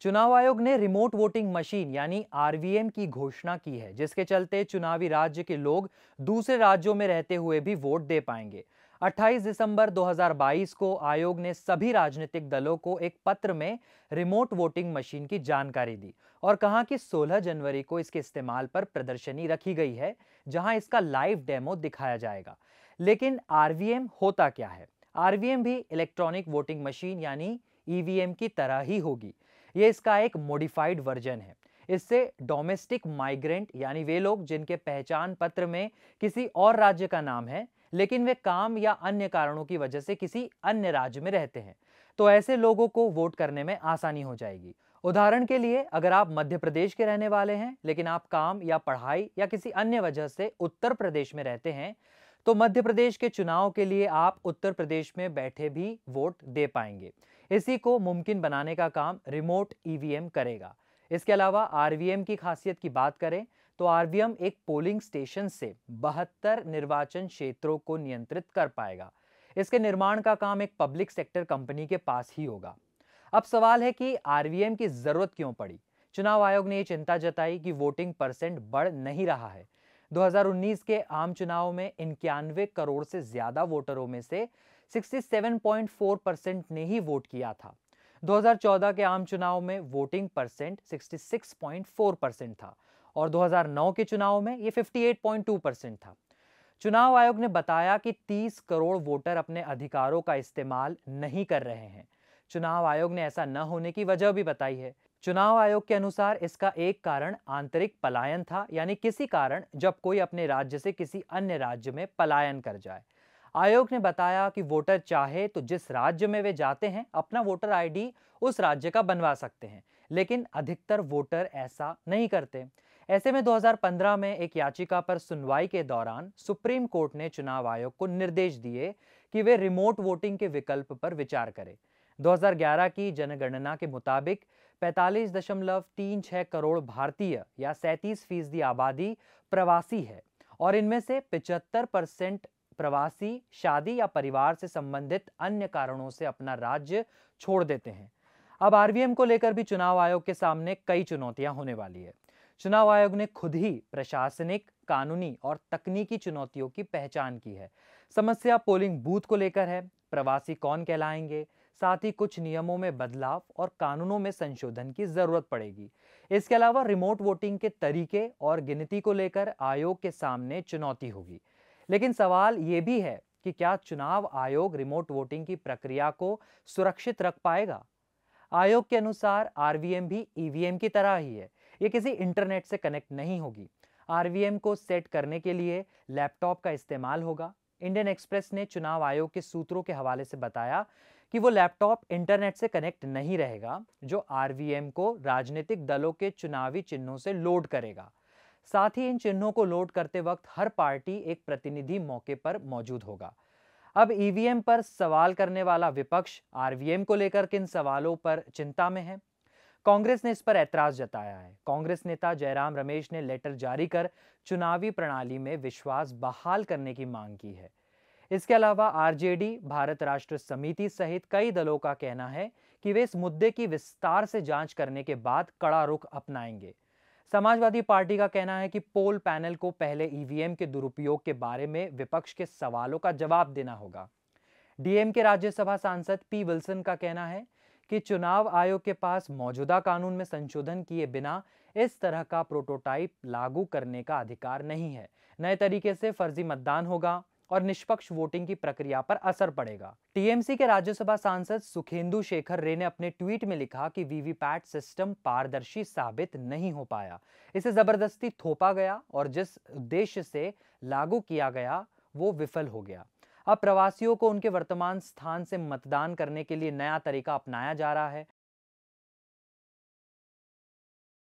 चुनाव आयोग ने रिमोट वोटिंग मशीन यानी आरवीएम की घोषणा की है, जिसके चलते चुनावी राज्य के लोग दूसरे राज्यों में रहते हुए भी वोट दे पाएंगे। 28 दिसंबर 2022 को आयोग ने सभी राजनीतिक दलों को एक पत्र में रिमोट वोटिंग मशीन की जानकारी दी और कहा कि 16 जनवरी को इसके इस्तेमाल पर प्रदर्शनी रखी गई है, जहां इसका लाइव डेमो दिखाया जाएगा। लेकिन आरवीएम होता क्या है? आरवीएम भी इलेक्ट्रॉनिक वोटिंग मशीन यानी ईवीएम की तरह ही होगी। ये इसका एक मॉडिफाइड वर्जन है। इससे डोमेस्टिक माइग्रेंट यानी वे लोग जिनके पहचान पत्र में किसी और राज्य का नाम है, लेकिन वे काम या अन्य कारणों की वजह से किसी अन्य राज्य में रहते हैं, तो ऐसे लोगों को वोट करने में आसानी हो जाएगी। उदाहरण के लिए, अगर आप मध्य प्रदेश के रहने वाले हैं लेकिन आप काम या पढ़ाई या किसी अन्य वजह से उत्तर प्रदेश में रहते हैं, तो मध्य प्रदेश के चुनाव के लिए आप उत्तर प्रदेश में बैठे भी वोट दे पाएंगे। इसी को मुमकिन बनाने का काम रिमोट ईवीएम करेगा। इसके अलावा आरवीएम की खासियत की बात करें तो आरवीएम एक पोलिंग स्टेशन से 72 निर्वाचन क्षेत्रों को नियंत्रित कर पाएगा। इसके निर्माण का काम एक पब्लिक सेक्टर कंपनी के पास ही होगा। अब सवाल है कि आरवीएम की जरूरत क्यों पड़ी। चुनाव आयोग ने यह चिंता जताई कि वोटिंग परसेंट बढ़ नहीं रहा है। 2019 के आम चुनाव में 91 करोड़ से ज्यादा वोटरों में से 67.4% ने ही वोट किया था। 2014 के आम चुनाव में वोटिंग परसेंट 66.4% था और 2009 के चुनाव में ये 58.2% था। चुनाव आयोग ने बताया कि 30 करोड़ वोटर अपने अधिकारों का इस्तेमाल नहीं कर रहे हैं। चुनाव आयोग ने ऐसा न होने की वजह भी बताई है। चुनाव आयोग के अनुसार इसका एक कारण आंतरिक पलायन था, यानी किसी कारण जब कोई अपने राज्य से किसी अन्य राज्य में पलायन कर जाए। आयोग ने बताया कि वोटर चाहे तो जिस राज्य में वे जाते हैं अपना वोटर आईडी उस राज्य का बनवा सकते हैं, लेकिन अधिकतर वोटर ऐसा नहीं करते। ऐसे में 2015 में एक याचिका पर सुनवाई के दौरान सुप्रीम कोर्ट ने चुनाव आयोग को निर्देश दिए कि वे रिमोट वोटिंग के विकल्प पर विचार करें। 2011 की जनगणना के मुताबिक 45.36 करोड़ भारतीय या 37% आबादी प्रवासी है और इनमें से 75% प्रवासी शादी या परिवार से संबंधित अन्य कारणों से अपना राज्य छोड़ देते हैं। अब आरवीएम को लेकर भी चुनाव आयोग के सामने कई चुनौतियां होने वाली है। चुनाव आयोग ने खुद ही प्रशासनिक, कानूनी और तकनीकी चुनौतियों की पहचान की है। समस्या पोलिंग बूथ को लेकर है, प्रवासी कौन कहलाएंगे, साथ ही कुछ नियमों में बदलाव और कानूनों में संशोधन की जरूरत पड़ेगी। इसके अलावा रिमोट वोटिंग के तरीके और गिनती को लेकर आयोग के सामने चुनौती होगी। लेकिन सवाल यह भी है कि क्या चुनाव आयोग रिमोट वोटिंग की प्रक्रिया को सुरक्षित रख पाएगा। आयोग के अनुसार आरवीएम भी ईवीएम की तरह ही है। ये किसी इंटरनेट से कनेक्ट नहीं होगी। आरवीएम को सेट करने के लिए लैपटॉप का इस्तेमाल होगा। इंडियन एक्सप्रेस ने चुनाव आयोग के सूत्रों के हवाले से बताया कि वो लैपटॉप इंटरनेट से कनेक्ट नहीं रहेगा, जो आरवीएम को राजनीतिक दलों के चुनावी चिन्हों से लोड करेगा। साथ ही इन चिन्हों को लोड करते वक्त हर पार्टी एक प्रतिनिधि मौके पर मौजूद होगा। अब ईवीएम पर सवाल करने वाला विपक्ष आरवीएम को लेकर किन सवालों पर चिंता में है? कांग्रेस ने इस पर ऐतराज जताया है। कांग्रेस नेता जयराम रमेश ने लेटर जारी कर चुनावी प्रणाली में विश्वास बहाल करने की मांग की है। इसके अलावा आरजेडी, भारत राष्ट्र समिति सहित कई दलों का कहना है कि वे इस मुद्दे की विस्तार से जांच करने के बाद कड़ा रुख अपनाएंगे। समाजवादी पार्टी का कहना है कि पोल पैनल को पहले ईवीएम के दुरुपयोग के बारे में विपक्ष के सवालों का जवाब देना होगा। डीएमके राज्यसभा सांसद पी विल्सन का कहना है कि चुनाव आयोग के पास मौजूदा कानून में संशोधन किए बिना इस तरह का प्रोटोटाइप लागू करने का अधिकार नहीं है। नए तरीके से फर्जी मतदान होगा और निष्पक्ष वोटिंग की प्रक्रिया पर असर पड़ेगा। टीएमसी के राज्यसभा सांसद सुखेंदु शेखर रे ने अपने ट्वीट में लिखा कि वीवीपैट सिस्टम पारदर्शी साबित नहीं हो पाया। इसे जबरदस्ती थोपा गया और जिस उद्देश्य से लागू किया गया वो विफल हो गया। अब प्रवासियों को उनके वर्तमान स्थान से मतदान करने के लिए नया तरीका अपनाया जा रहा है।